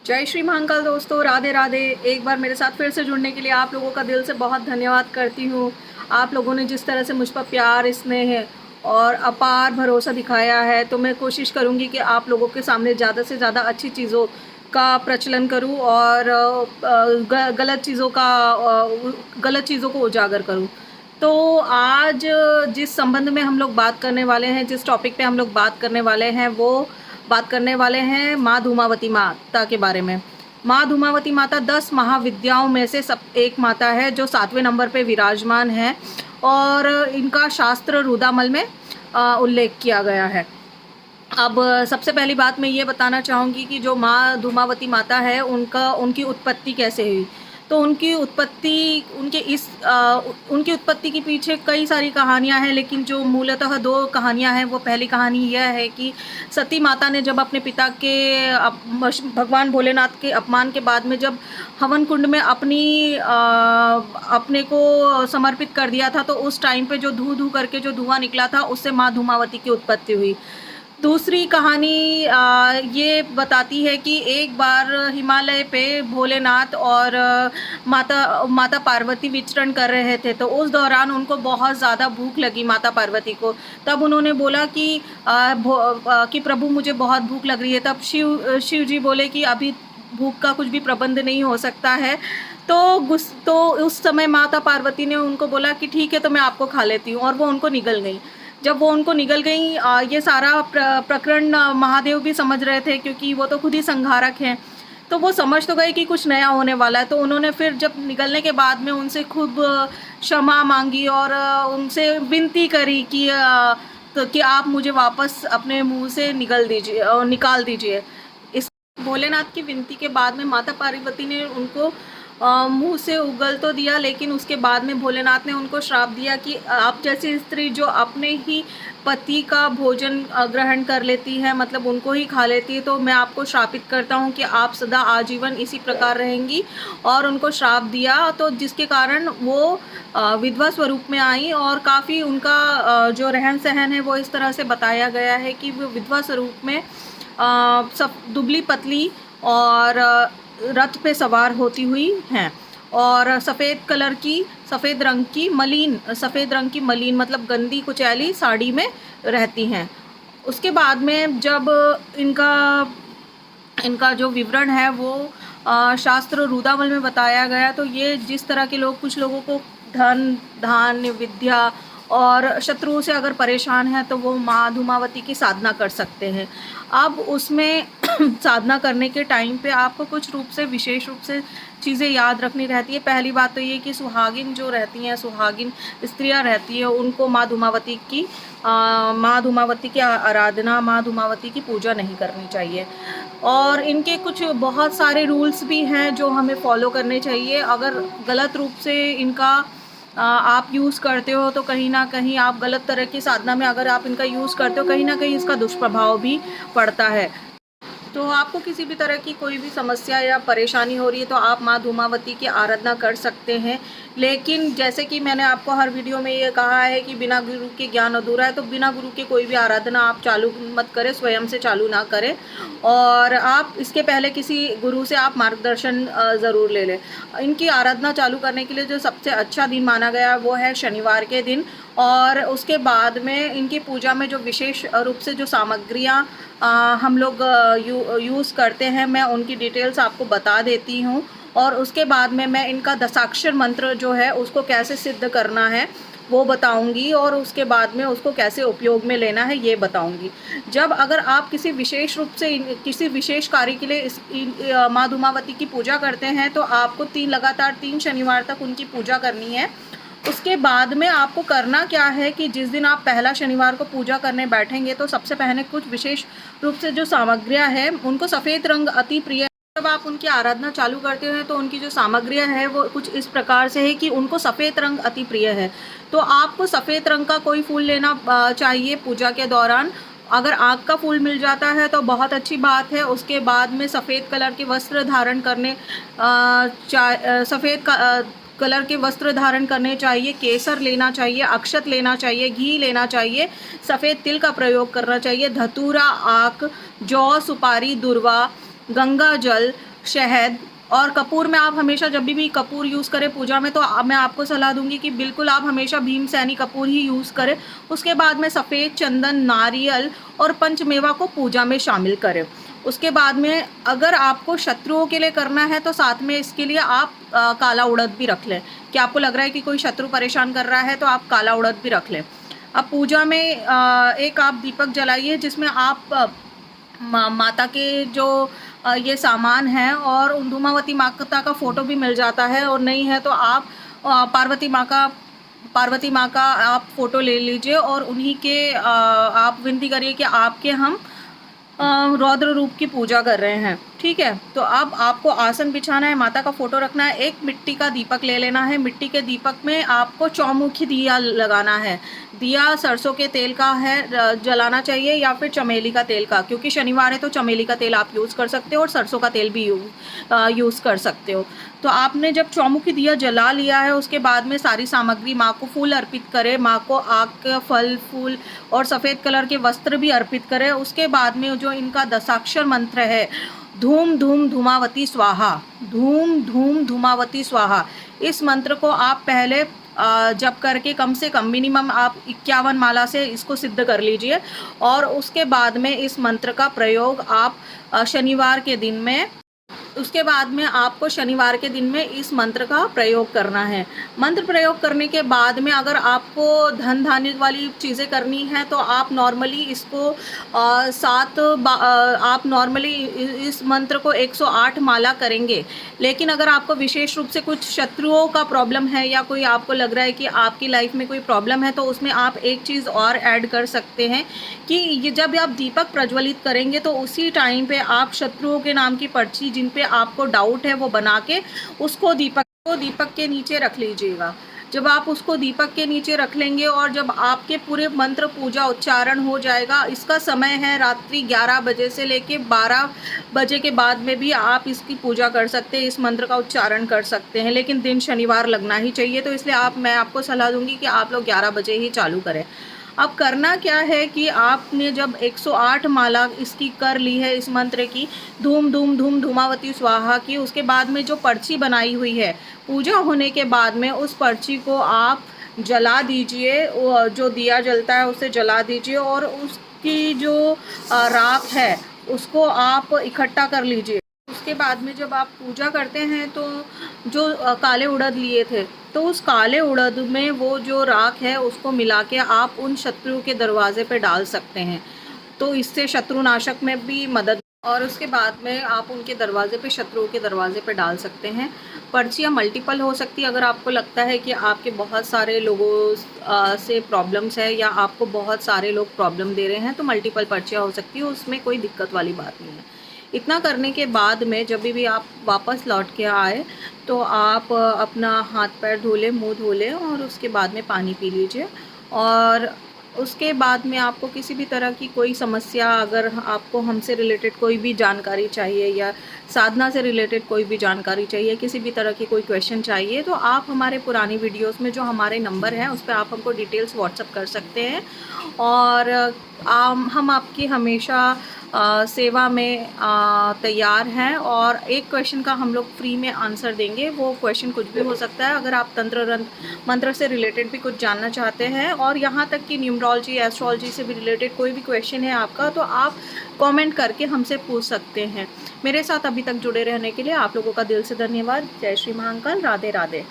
जय श्री महाकाल दोस्तों, राधे राधे। एक बार मेरे साथ फिर से जुड़ने के लिए आप लोगों का दिल से बहुत धन्यवाद करती हूँ। आप लोगों ने जिस तरह से मुझ पर प्यार, स्नेह और अपार भरोसा दिखाया है, तो मैं कोशिश करूँगी कि आप लोगों के सामने ज़्यादा से ज़्यादा अच्छी चीज़ों का प्रचलन करूँ और गलत चीज़ों को उजागर करूँ। तो आज जिस संबंध में हम लोग बात करने वाले हैं, जिस टॉपिक पे हम लोग बात करने वाले हैं, वो बात करने वाले हैं माँ धूमावती माता के बारे में। माँ धूमावती माता 10 महाविद्याओं में से सब एक माता है जो 7वें नंबर पे विराजमान है और इनका शास्त्र रुदामल में उल्लेख किया गया है। अब सबसे पहली बात मैं ये बताना चाहूँगी कि जो माँ धूमावती माता है उनकी उत्पत्ति कैसे हुई। तो उनकी उत्पत्ति के पीछे कई सारी कहानियाँ हैं, लेकिन जो मूलतः 2 कहानियाँ हैं, वो पहली कहानी यह है कि सती माता ने जब अपने पिता के भगवान भोलेनाथ के अपमान के बाद में जब हवन कुंड में अपने को समर्पित कर दिया था, तो उस टाइम पे जो धू धू करके जो धुआं निकला था, उससे माँ धूमावती की उत्पत्ति हुई। दूसरी कहानी ये बताती है कि एक बार हिमालय पे भोलेनाथ और माता पार्वती विचरण कर रहे थे, तो उस दौरान उनको बहुत ज़्यादा भूख लगी माता पार्वती को। तब उन्होंने बोला कि प्रभु मुझे बहुत भूख लग रही है। तब शिव जी बोले कि अभी भूख का कुछ भी प्रबंध नहीं हो सकता है। तो उस समय माता पार्वती ने उनको बोला कि ठीक है, तो मैं आपको खा लेती हूँ, और वो उनको निगल गई। जब वो उनको निगल गई, ये सारा प्रकरण महादेव भी समझ रहे थे, क्योंकि वो तो खुद ही संहारक हैं। तो वो समझ तो गए कि कुछ नया होने वाला है। तो उन्होंने फिर जब निगलने के बाद में उनसे खूब क्षमा मांगी और उनसे विनती करी कि आप मुझे वापस अपने मुंह से निकाल दीजिए। इस भोलेनाथ की विनती के बाद में माता पार्वती ने उनको मुंह से उगल तो दिया, लेकिन उसके बाद में भोलेनाथ ने उनको श्राप दिया कि आप जैसी स्त्री जो अपने ही पति का भोजन ग्रहण कर लेती है, मतलब उनको ही खा लेती है, तो मैं आपको श्रापित करता हूँ कि आप सदा आजीवन इसी प्रकार रहेंगी। और उनको श्राप दिया, तो जिसके कारण वो विधवा स्वरूप में आई, और काफ़ी उनका जो रहन सहन है वो इस तरह से बताया गया है कि वो विधवा स्वरूप में सब दुबली पतली और रथ पे सवार होती हुई हैं, और सफ़ेद रंग की मलिन मतलब गंदी कुचैली साड़ी में रहती हैं। उसके बाद में जब इनका जो विवरण है वो शास्त्र रुदामल में बताया गया, तो ये जिस तरह के लोग, कुछ लोगों को धन, धान्य, विद्या और शत्रुओं से अगर परेशान है, तो वो माँ धूमावती की साधना कर सकते हैं। अब उसमें साधना करने के टाइम पे आपको कुछ विशेष रूप से चीज़ें याद रखनी रहती है। पहली बात तो ये कि सुहागिन जो रहती हैं, सुहागिन स्त्रियां रहती हैं, उनको माँ धूमावती की आराधना, माँ धूमावती की पूजा नहीं करनी चाहिए। और इनके कुछ बहुत सारे रूल्स भी हैं जो हमें फॉलो करने चाहिए। अगर गलत रूप से इनका आप यूज़ करते हो, तो कहीं ना कहीं आप गलत तरह की साधना में अगर आप इनका यूज़ करते हो, कहीं ना कहीं इसका दुष्प्रभाव भी पड़ता है। तो आपको किसी भी तरह की कोई भी समस्या या परेशानी हो रही है, तो आप माँ धूमावती की आराधना कर सकते हैं। लेकिन जैसे कि मैंने आपको हर वीडियो में ये कहा है कि बिना गुरु के ज्ञान अधूरा है, तो बिना गुरु के कोई भी आराधना आप चालू मत करें, स्वयं से चालू ना करें, और आप इसके पहले किसी गुरु से आप मार्गदर्शन ज़रूर ले लें। इनकी आराधना चालू करने के लिए जो सबसे अच्छा दिन माना गया वो है शनिवार के दिन। और उसके बाद में इनकी पूजा में जो विशेष रूप से जो सामग्रियाँ हम लोग यूज़ करते हैं, मैं उनकी डिटेल्स आपको बता देती हूँ। और उसके बाद में मैं इनका दशाक्षर मंत्र जो है उसको कैसे सिद्ध करना है वो बताऊंगी, और उसके बाद में उसको कैसे उपयोग में लेना है ये बताऊंगी। जब अगर आप किसी विशेष रूप से किसी विशेष कार्य के लिए माँ धूमावती की पूजा करते हैं, तो आपको लगातार 3 शनिवार तक उनकी पूजा करनी है। उसके बाद में आपको करना क्या है कि जिस दिन आप पहला शनिवार को पूजा करने बैठेंगे, तो सबसे पहले कुछ विशेष रूप से जो सामग्रियां हैं, उनको सफ़ेद रंग अति प्रिय है। जब आप उनकी आराधना चालू करते हैं, तो उनकी जो सामग्रियां हैं वो कुछ इस प्रकार से है कि उनको सफ़ेद रंग अति प्रिय है। तो आपको सफ़ेद रंग का कोई फूल लेना चाहिए पूजा के दौरान। अगर आँख का फूल मिल जाता है तो बहुत अच्छी बात है। उसके बाद में सफ़ेद कलर के वस्त्र धारण करने कलर के वस्त्र धारण करने चाहिए, केसर लेना चाहिए, अक्षत लेना चाहिए, घी लेना चाहिए, सफ़ेद तिल का प्रयोग करना चाहिए, धतूरा, आक, जौ, सुपारी, दुर्वा, गंगा जल, शहद और कपूर में आप हमेशा जब भी कपूर यूज़ करें पूजा में, तो मैं आपको सलाह दूंगी कि बिल्कुल आप हमेशा भीमसेनी कपूर ही यूज़ करें। उसके बाद में सफ़ेद चंदन, नारियल और पंचमेवा को पूजा में शामिल करें। उसके बाद में अगर आपको शत्रुओं के लिए करना है तो साथ में इसके लिए आप काला उड़द भी रख लें, कि आपको लग रहा है कि कोई शत्रु परेशान कर रहा है तो आप काला उड़द भी रख लें। अब पूजा में एक आप दीपक जलाइए जिसमें आप माता के जो ये सामान है, और धूमावती माता का फ़ोटो भी मिल जाता है, और नहीं है तो आप पार्वती माँ का आप फ़ोटो ले लीजिए और उन्हीं के आप विनती करिए कि आपके हम रौद्र रूप की पूजा कर रहे हैं। ठीक है, तो अब आपको आसन बिछाना है, माता का फोटो रखना है, एक मिट्टी का दीपक ले लेना है। मिट्टी के दीपक में आपको चौमुखी दिया लगाना है। दिया सरसों के तेल का है, जलाना चाहिए, या फिर चमेली का तेल का, क्योंकि शनिवार है तो चमेली का तेल आप यूज़ कर सकते हो और सरसों का तेल भी यूज़ कर सकते हो। तो आपने जब चौमुखी दिया जला लिया है, उसके बाद में सारी सामग्री माँ को फूल अर्पित करें, माँ को आग, फल, फूल और सफ़ेद कलर के वस्त्र भी अर्पित करें। उसके बाद में जो इनका दशाक्षर मंत्र है, धूम धूम धूमावती स्वाहा, धूम धूम धूमावती स्वाहा, इस मंत्र को आप पहले जप करके कम से कम मिनिमम आप 51 माला से इसको सिद्ध कर लीजिए। और उसके बाद में इस मंत्र का प्रयोग आप शनिवार के दिन में, उसके बाद में आपको शनिवार के दिन में इस मंत्र का प्रयोग करना है। मंत्र प्रयोग करने के बाद में अगर आपको धन धान्य वाली चीज़ें करनी है तो आप नॉर्मली इसको आप नॉर्मली इस मंत्र को 108 माला करेंगे। लेकिन अगर आपको विशेष रूप से कुछ शत्रुओं का प्रॉब्लम है, या कोई आपको लग रहा है कि आपकी लाइफ में कोई प्रॉब्लम है, तो उसमें आप एक चीज़ और ऐड कर सकते हैं कि ये जब आप दीपक प्रज्वलित करेंगे तो उसी टाइम पे आप शत्रुओं के नाम की पर्ची जिन पे आपको डाउट है वो बना के उसको दीपक के नीचे रख लीजिएगा। जब आप उसको दीपक के नीचे रख लेंगे और जब आपके पूरे मंत्र पूजा उच्चारण हो जाएगा, इसका समय है रात्रि 11 बजे से लेके 12 बजे के बाद में भी आप इसकी पूजा कर सकते हैं, इस मंत्र का उच्चारण कर सकते हैं, लेकिन दिन शनिवार लगना ही चाहिए। तो इसलिए मैं आपको सलाह दूंगी कि आप लोग 11 बजे ही चालू करें। अब करना क्या है कि आपने जब 108 माला इसकी कर ली है इस मंत्र की, धूम धूम धूम धूमावती स्वाहा की, उसके बाद में जो पर्ची बनाई हुई है, पूजा होने के बाद में उस पर्ची को आप जला दीजिए, जो दिया जलता है उसे जला दीजिए, और उसकी जो राख है उसको आप इकट्ठा कर लीजिए। उसके बाद में जब आप पूजा करते हैं तो जो काले उड़द लिए थे, तो उस काले उड़द में वो जो राख है उसको मिला के आप उन शत्रु के दरवाजे पे डाल सकते हैं, तो इससे शत्रुनाशक में भी मदद। और उसके बाद में आप उनके दरवाजे पे, शत्रुओं के दरवाजे पे डाल सकते हैं। पर्चियाँ मल्टीपल हो सकती है, अगर आपको लगता है कि आपके बहुत सारे लोगों से प्रॉब्लम्स है या आपको बहुत सारे लोग प्रॉब्लम दे रहे हैं, तो मल्टीपल पर्चियाँ हो सकती है, उसमें कोई दिक्कत वाली बात नहीं है। इतना करने के बाद में जब भी आप वापस लौट के आए तो आप अपना हाथ पैर धो लें, मुँह धो लें, और उसके बाद में पानी पी लीजिए। और उसके बाद में आपको किसी भी तरह की कोई समस्या, अगर आपको हमसे रिलेटेड कोई भी जानकारी चाहिए या साधना से रिलेटेड कोई भी जानकारी चाहिए, किसी भी तरह की कोई क्वेश्चन चाहिए, तो आप हमारे पुरानी वीडियोस में जो हमारे नंबर हैं उस पर आप हमको डिटेल्स व्हाट्सअप कर सकते हैं। और हम आपकी हमेशा सेवा में तैयार हैं, और एक क्वेश्चन का हम लोग फ्री में आंसर देंगे। वो क्वेश्चन कुछ भी हो सकता है, अगर आप तंत्र मंत्र से रिलेटेड भी कुछ जानना चाहते हैं, और यहाँ तक कि न्यूमरोलॉजी, एस्ट्रोलॉजी से भी रिलेटेड कोई भी क्वेश्चन है आपका, तो आप कमेंट करके हमसे पूछ सकते हैं। मेरे साथ अभी तक जुड़े रहने के लिए आप लोगों का दिल से धन्यवाद। जय श्री महाकाल, राधे राधे।